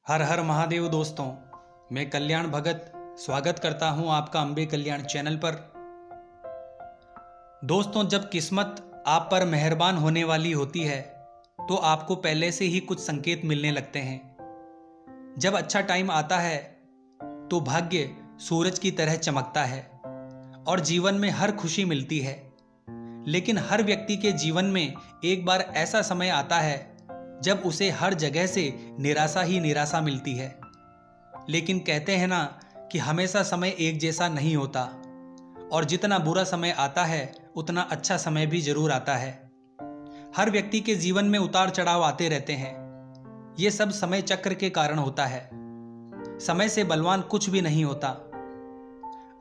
हर हर महादेव दोस्तों, मैं कल्याण भगत स्वागत करता हूं आपका अम्बे कल्याण चैनल पर। दोस्तों, जब किस्मत आप पर मेहरबान होने वाली होती है तो आपको पहले से ही कुछ संकेत मिलने लगते हैं। जब अच्छा टाइम आता है तो भाग्य सूरज की तरह चमकता है और जीवन में हर खुशी मिलती है। लेकिन हर व्यक्ति के जीवन में एक बार ऐसा समय आता है जब उसे हर जगह से निराशा ही निराशा मिलती है। लेकिन कहते हैं ना कि हमेशा समय एक जैसा नहीं होता और जितना बुरा समय आता है उतना अच्छा समय भी जरूर आता है। हर व्यक्ति के जीवन में उतार चढ़ाव आते रहते हैं। ये सब समय चक्र के कारण होता है। समय से बलवान कुछ भी नहीं होता।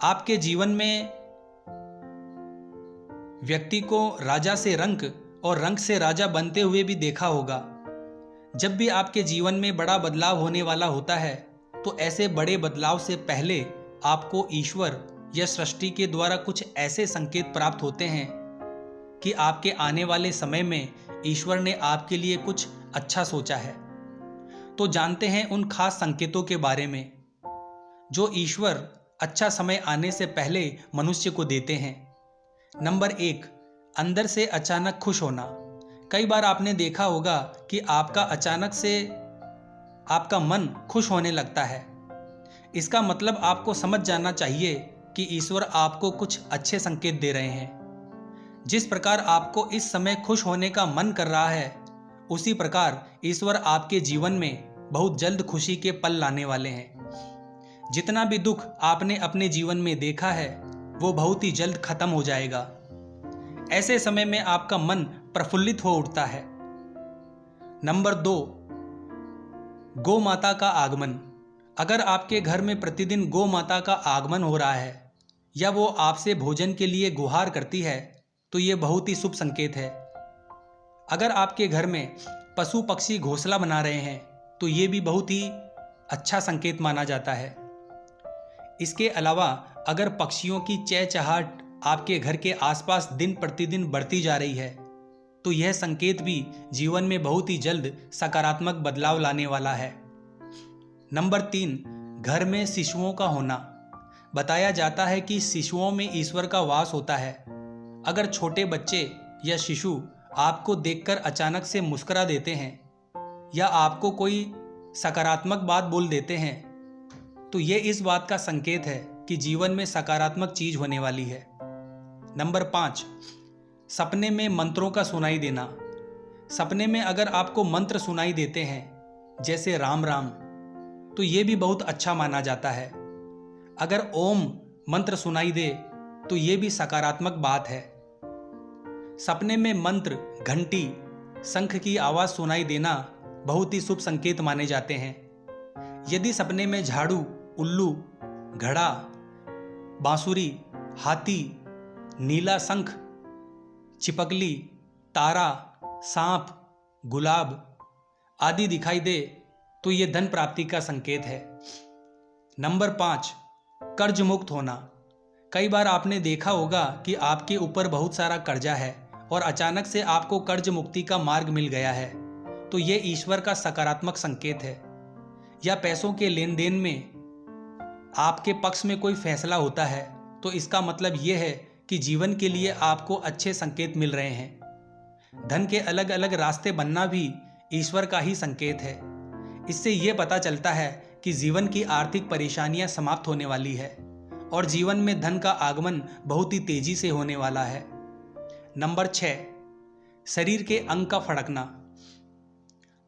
आपके जीवन में व्यक्ति को राजा से रंक और रंक से राजा बनते हुए भी देखा होगा। जब भी आपके जीवन में बड़ा बदलाव होने वाला होता है तो ऐसे बड़े बदलाव से पहले आपको ईश्वर या सृष्टि के द्वारा कुछ ऐसे संकेत प्राप्त होते हैं कि आपके आने वाले समय में ईश्वर ने आपके लिए कुछ अच्छा सोचा है। तो जानते हैं उन खास संकेतों के बारे में जो ईश्वर अच्छा समय आने से पहले मनुष्य को देते हैं। नंबर 1, अंदर से अचानक खुश होना। कई बार आपने देखा होगा कि आपका अचानक से आपका मन खुश होने लगता है। इसका मतलब आपको समझ जाना चाहिए कि ईश्वर आपको कुछ अच्छे संकेत दे रहे हैं। जिस प्रकार आपको इस समय खुश होने का मन कर रहा है, उसी प्रकार ईश्वर आपके जीवन में बहुत जल्द खुशी के पल लाने वाले हैं। जितना भी दुख आपने अपने जीवन में देखा है वो बहुत ही जल्द खत्म हो जाएगा। ऐसे समय में आपका मन प्रफुल्लित हो उठता है। नंबर 2, गौ माता का आगमन। अगर आपके घर में प्रतिदिन गौ माता का आगमन हो रहा है या वो आपसे भोजन के लिए गुहार करती है तो ये बहुत ही शुभ संकेत है। अगर आपके घर में पशु पक्षी घोंसला बना रहे हैं तो ये भी बहुत ही अच्छा संकेत माना जाता है। इसके अलावा अगर पक्षियों की चहचहाट आपके घर के आसपास दिन प्रतिदिन बढ़ती जा रही है तो यह संकेत भी जीवन में बहुत ही जल्द सकारात्मक बदलाव लाने वाला है। नंबर 3, घर में शिशुओं का होना। बताया जाता है कि शिशुओं में ईश्वर का वास होता है। अगर छोटे बच्चे या शिशु आपको देखकर अचानक से मुस्कुरा देते हैं या आपको कोई सकारात्मक बात बोल देते हैं तो ये इस बात का संकेत है कि जीवन में सकारात्मक चीज होने वाली है। नंबर 5, सपने में मंत्रों का सुनाई देना। सपने में अगर आपको मंत्र सुनाई देते हैं जैसे राम राम तो ये भी बहुत अच्छा माना जाता है। अगर ओम मंत्र सुनाई दे तो ये भी सकारात्मक बात है। सपने में मंत्र, घंटी, शंख की आवाज सुनाई देना बहुत ही शुभ संकेत माने जाते हैं। यदि सपने में झाड़ू, उल्लू, घड़ा, बांसुरी, हाथी, नीला शंख, चिपकली, तारा, सांप, गुलाब आदि दिखाई दे तो ये धन प्राप्ति का संकेत है। नंबर 5, कर्ज मुक्त होना। कई बार आपने देखा होगा कि आपके ऊपर बहुत सारा कर्जा है और अचानक से आपको कर्ज मुक्ति का मार्ग मिल गया है तो ये ईश्वर का सकारात्मक संकेत है। या पैसों के लेन देन में आपके पक्ष में कोई फैसला होता है तो इसका मतलब ये है कि जीवन के लिए आपको अच्छे संकेत मिल रहे हैं। धन के अलग अलग रास्ते बनना भी ईश्वर का ही संकेत है। इससे यह पता चलता है कि जीवन की आर्थिक परेशानियां समाप्त होने वाली है और जीवन में धन का आगमन बहुत ही तेजी से होने वाला है। नंबर 6, शरीर के अंग का फड़कना।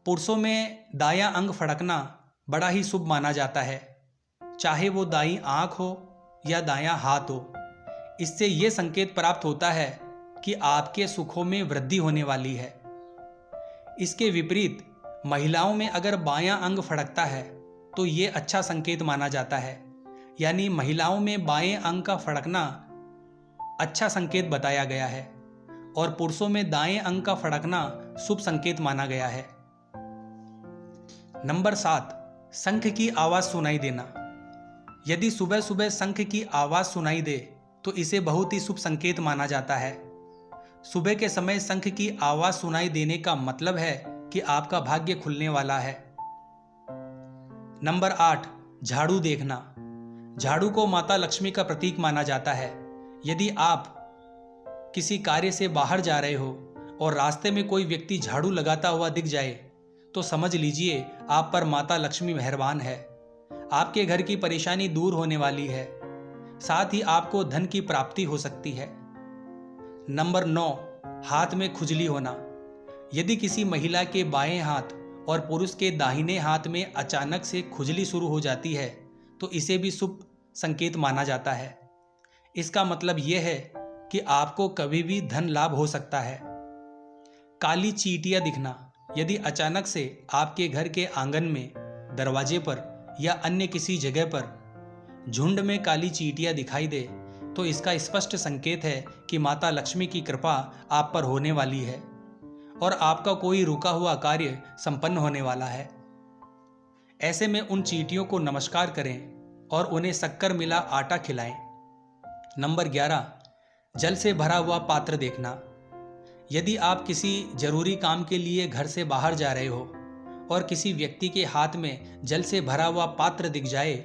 पुरुषों में दायां अंग फड़कना बड़ा ही शुभ माना जाता है, चाहे वो दाईं आंख हो या दायां हाथ हो। इससे ये संकेत प्राप्त होता है कि आपके सुखों में वृद्धि होने वाली है। इसके विपरीत महिलाओं में अगर बायां अंग फड़कता है तो ये अच्छा संकेत माना जाता है। यानी महिलाओं में बाएं अंग का फड़कना अच्छा संकेत बताया गया है और पुरुषों में दाएं अंग का फड़कना शुभ संकेत माना गया है। नंबर 7, शंख की आवाज सुनाई देना। यदि सुबह सुबह शंख की आवाज सुनाई दे तो इसे बहुत ही शुभ संकेत माना जाता है। सुबह के समय शंख की आवाज सुनाई देने का मतलब है कि आपका भाग्य खुलने वाला है। नंबर 8, झाड़ू देखना। झाड़ू को माता लक्ष्मी का प्रतीक माना जाता है। यदि आप किसी कार्य से बाहर जा रहे हो और रास्ते में कोई व्यक्ति झाड़ू लगाता हुआ दिख जाए तो समझ लीजिए आप पर माता लक्ष्मी मेहरबान है। आपके घर की परेशानी दूर होने वाली है, साथ ही आपको धन की प्राप्ति हो सकती है। नंबर 9, हाथ में खुजली होना। यदि किसी महिला के बाएं हाथ और पुरुष के दाहिने हाथ में अचानक से खुजली शुरू हो जाती है तो इसे भी शुभ संकेत माना जाता है। इसका मतलब यह है कि आपको कभी भी धन लाभ हो सकता है। काली चींटियां दिखना। यदि अचानक से आपके घर के आंगन में, दरवाजे पर या अन्य किसी जगह पर झुंड में काली चींटियां दिखाई दे तो इसका स्पष्ट संकेत है कि माता लक्ष्मी की कृपा आप पर होने वाली है और आपका कोई रुका हुआ कार्य संपन्न होने वाला है। ऐसे में उन चींटियों को नमस्कार करें और उन्हें शक्कर मिला आटा खिलाएं। नंबर 11, जल से भरा हुआ पात्र देखना। यदि आप किसी जरूरी काम के लिए घर से बाहर जा रहे हो और किसी व्यक्ति के हाथ में जल से भरा हुआ पात्र दिख जाए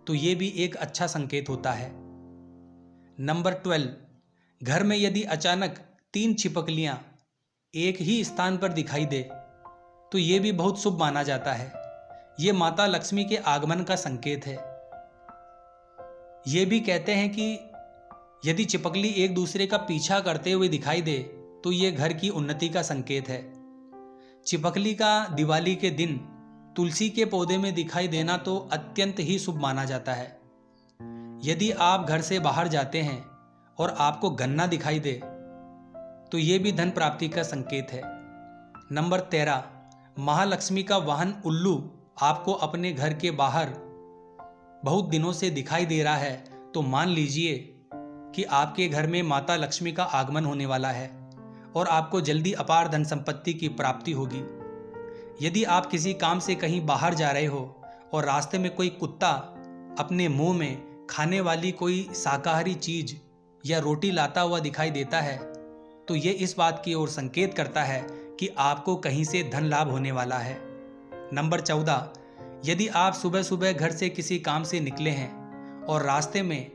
तो ये भी एक अच्छा संकेत होता है। नंबर 12, घर में यदि अचानक 3 छिपकलियां एक ही स्थान पर दिखाई दे तो ये भी बहुत शुभ माना जाता है। ये माता लक्ष्मी के आगमन का संकेत है। ये भी कहते हैं कि यदि छिपकली एक दूसरे का पीछा करते हुए दिखाई दे तो ये घर की उन्नति का संकेत है। छिपकली का दिवाली के दिन तुलसी के पौधे में दिखाई देना तो अत्यंत ही शुभ माना जाता है। यदि आप घर से बाहर जाते हैं और आपको गन्ना दिखाई दे तो ये भी धन प्राप्ति का संकेत है। नंबर 13, महालक्ष्मी का वाहन उल्लू आपको अपने घर के बाहर बहुत दिनों से दिखाई दे रहा है तो मान लीजिए कि आपके घर में माता लक्ष्मी का आगमन होने वाला है और आपको जल्दी अपार धन संपत्ति की प्राप्ति होगी। यदि आप किसी काम से कहीं बाहर जा रहे हो और रास्ते में कोई कुत्ता अपने मुंह में खाने वाली कोई शाकाहारी चीज या रोटी लाता हुआ दिखाई देता है तो ये इस बात की ओर संकेत करता है कि आपको कहीं से धन लाभ होने वाला है। नंबर 14, यदि आप सुबह सुबह घर से किसी काम से निकले हैं और रास्ते में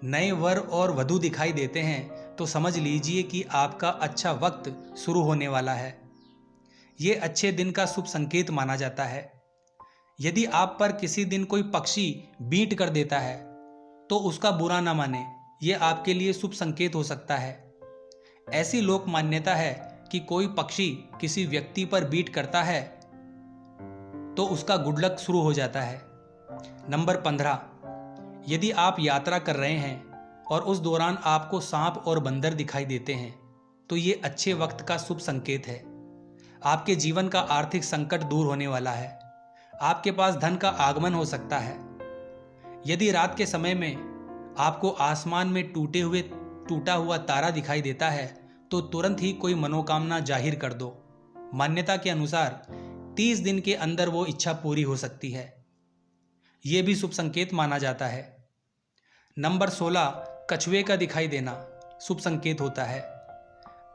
नए वर और वधू दिखाई देते हैं तो समझ लीजिए कि आपका अच्छा वक्त शुरू होने वाला है। ये अच्छे दिन का शुभ संकेत माना जाता है। यदि आप पर किसी दिन कोई पक्षी बीट कर देता है तो उसका बुरा ना माने, ये आपके लिए शुभ संकेत हो सकता है। ऐसी लोक मान्यता है कि कोई पक्षी किसी व्यक्ति पर बीट करता है तो उसका गुड लक शुरू हो जाता है। नंबर 15, यदि आप यात्रा कर रहे हैं और उस दौरान आपको सांप और बंदर दिखाई देते हैं तो ये अच्छे वक्त का शुभ संकेत है। आपके जीवन का आर्थिक संकट दूर होने वाला है। आपके पास धन का आगमन हो सकता है। यदि रात के समय में आपको आसमान में टूटा हुआ तारा दिखाई देता है तो तुरंत ही कोई मनोकामना जाहिर कर दो। मान्यता के अनुसार 30 दिन के अंदर वो इच्छा पूरी हो सकती है। ये भी शुभ संकेत माना जाता है। नंबर 16, कछुए का दिखाई देना शुभ संकेत होता है।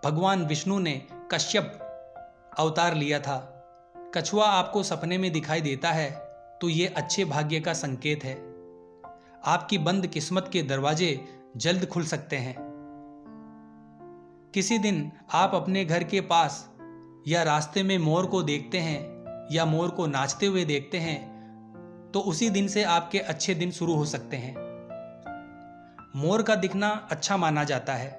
भगवान विष्णु ने कश्यप अवतार लिया था। कछुआ आपको सपने में दिखाई देता है तो ये अच्छे भाग्य का संकेत है। आपकी बंद किस्मत के दरवाजे जल्द खुल सकते हैं। किसी दिन आप अपने घर के पास या रास्ते में मोर को देखते हैं या मोर को नाचते हुए देखते हैं तो उसी दिन से आपके अच्छे दिन शुरू हो सकते हैं। मोर का दिखना अच्छा माना जाता है।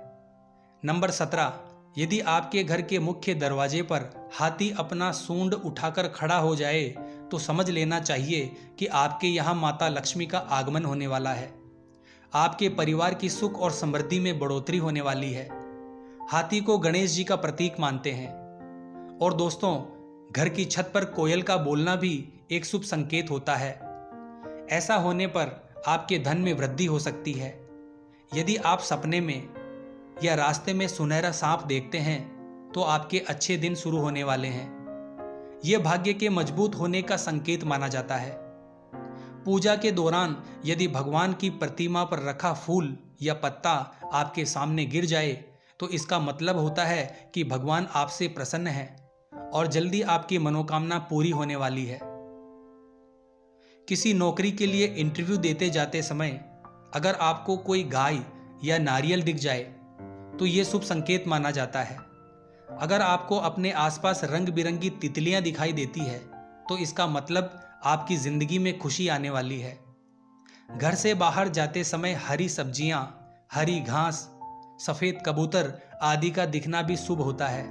नंबर 17, यदि आपके घर के मुख्य दरवाजे पर हाथी अपना सूंड उठाकर खड़ा हो जाए तो समझ लेना चाहिए कि आपके यहाँ माता लक्ष्मी का आगमन होने वाला है। आपके परिवार की सुख और समृद्धि में बढ़ोतरी होने वाली है। हाथी को गणेश जी का प्रतीक मानते हैं। और दोस्तों, घर की छत पर कोयल का बोलना भी एक शुभ संकेत होता है। ऐसा होने पर आपके धन में वृद्धि हो सकती है। यदि आप सपने में या रास्ते में सुनहरा सांप देखते हैं तो आपके अच्छे दिन शुरू होने वाले हैं। यह भाग्य के मजबूत होने का संकेत माना जाता है। पूजा के दौरान यदि भगवान की प्रतिमा पर रखा फूल या पत्ता आपके सामने गिर जाए तो इसका मतलब होता है कि भगवान आपसे प्रसन्न है और जल्दी आपकी मनोकामना पूरी होने वाली है। किसी नौकरी के लिए इंटरव्यू देते जाते समय अगर आपको कोई गाय या नारियल दिख जाए तो ये शुभ संकेत माना जाता है। अगर आपको अपने आसपास रंग बिरंगी तितलियां दिखाई देती है तो इसका मतलब आपकी जिंदगी में खुशी आने वाली है। घर से बाहर जाते समय हरी सब्जियां, हरी घास, सफेद कबूतर आदि का दिखना भी शुभ होता है।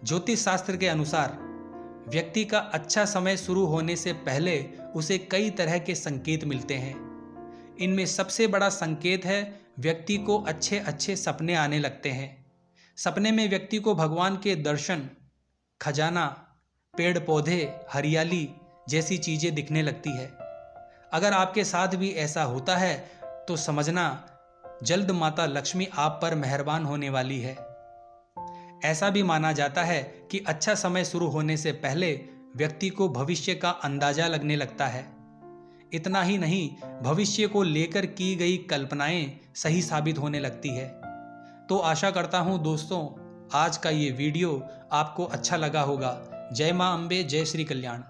ज्योतिष शास्त्र के अनुसार व्यक्ति का अच्छा समय शुरू होने से पहले उसे कई तरह के संकेत मिलते हैं। इनमें सबसे बड़ा संकेत है व्यक्ति को अच्छे अच्छे सपने आने लगते हैं। सपने में व्यक्ति को भगवान के दर्शन, खजाना, पेड़ पौधे, हरियाली जैसी चीजें दिखने लगती है। अगर आपके साथ भी ऐसा होता है तो समझना जल्द माता लक्ष्मी आप पर मेहरबान होने वाली है। ऐसा भी माना जाता है कि अच्छा समय शुरू होने से पहले व्यक्ति को भविष्य का अंदाजा लगने लगता है। इतना ही नहीं, भविष्य को लेकर की गई कल्पनाएं सही साबित होने लगती है। तो आशा करता हूं दोस्तों आज का ये वीडियो आपको अच्छा लगा होगा। जय मां अम्बे, जय श्री कल्याण।